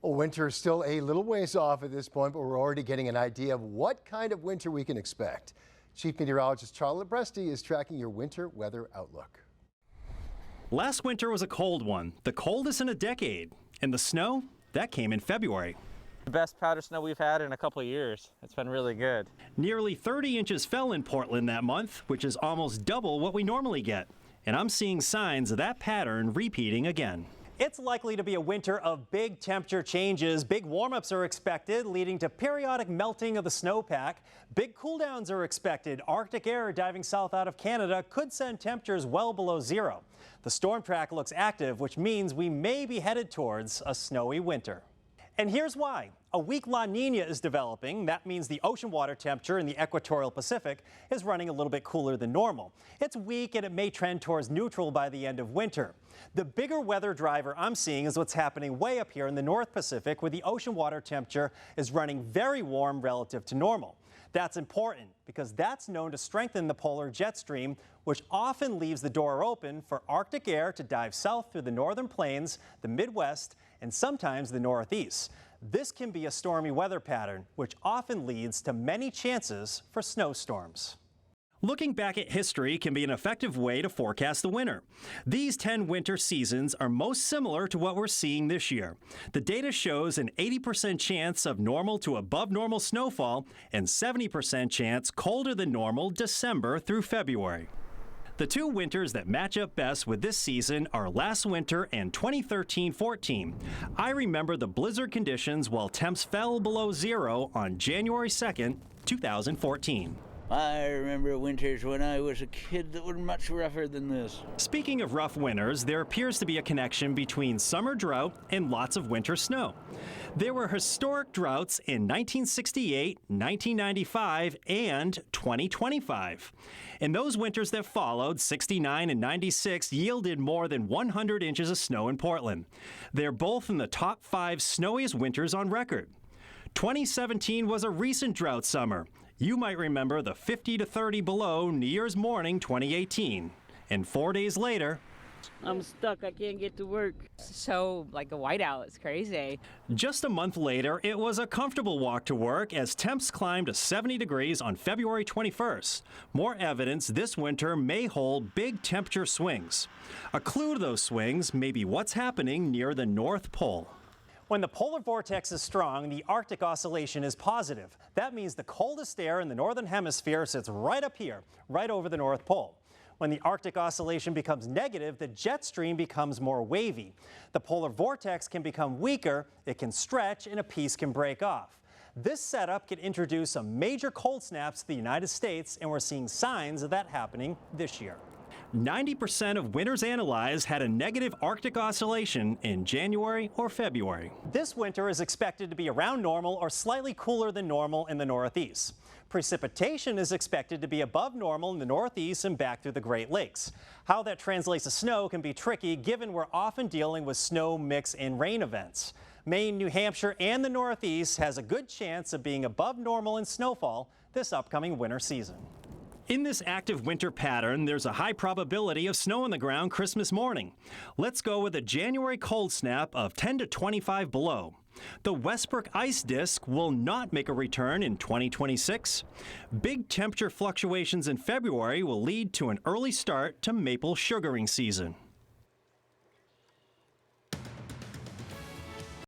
Well, winter is still a little ways off at this point, but we're already getting an idea of what kind of winter we can expect. Chief Meteorologist Lopresti is tracking your winter weather outlook. Last winter was a cold one, the coldest in a decade. And the snow, that came in February. The best powder snow we've had in a couple of years. It's been really good. Nearly 30 inches fell in Portland that month, which is almost double what we normally get. And I'm seeing signs of that pattern repeating again. It's likely to be a winter of big temperature changes. Big warm-ups are expected, leading to periodic melting of the snowpack. Big cool-downs are expected. Arctic air diving south out of Canada could send temperatures well below zero. The storm track looks active, which means we may be headed towards a snowy winter. And here's why. A weak La Nina is developing. That means the ocean water temperature in the equatorial Pacific is running a little bit cooler than normal. It's weak and it may trend towards neutral by the end of winter. The bigger weather driver I'm seeing is what's happening way up here in the North Pacific, where the ocean water temperature is running very warm relative to normal. That's important because that's known to strengthen the polar jet stream, which often leaves the door open for Arctic air to dive south through the northern plains, the Midwest, and sometimes the Northeast. This can be a stormy weather pattern, which often leads to many chances for snowstorms. Looking back at history can be an effective way to forecast the winter. These 10 winter seasons are most similar to what we're seeing this year. The data shows an 80% chance of normal to above normal snowfall and 70% chance colder than normal December through February. The two winters that match up best with this season are last winter and 2013-14. I remember the blizzard conditions while temps fell below zero on January 2nd, 2014. I remember winters when I was a kid that were much rougher than this. Speaking of rough winters, there appears to be a connection between summer drought and lots of winter snow. There were historic droughts in 1968, 1995, and 2025. And those winters that followed, 69 and 96, yielded more than 100 inches of snow in Portland. They're both in the top 5 snowiest winters on record. 2017 was a recent drought summer. You might remember the 50 to 30 below New Year's morning 2018. And 4 days later, I'm stuck. I can't get to work. So like a whiteout. It's crazy. Just a month later, it was a comfortable walk to work as temps climbed to 70 degrees on February 21st. More evidence this winter may hold big temperature swings. A clue to those swings may be what's happening near the North Pole. When the polar vortex is strong, the Arctic oscillation is positive. That means the coldest air in the northern hemisphere sits right up here, right over the North Pole. When the Arctic oscillation becomes negative, the jet stream becomes more wavy. The polar vortex can become weaker, it can stretch, and a piece can break off. This setup can introduce some major cold snaps to the United States, and we're seeing signs of that happening this year. 90% of winters analyzed had a negative Arctic oscillation in January or February. This winter is expected to be around normal or slightly cooler than normal in the Northeast. Precipitation is expected to be above normal in the Northeast and back through the Great Lakes. How that translates to snow can be tricky given we're often dealing with snow mix and rain events. Maine, New Hampshire, and the Northeast has a good chance of being above normal in snowfall this upcoming winter season. In this active winter pattern, there's a high probability of snow on the ground Christmas morning. Let's go with a January cold snap of 10 to 25 below. The Westbrook ice disk will not make a return in 2026. Big temperature fluctuations in February will lead to an early start to maple sugaring season.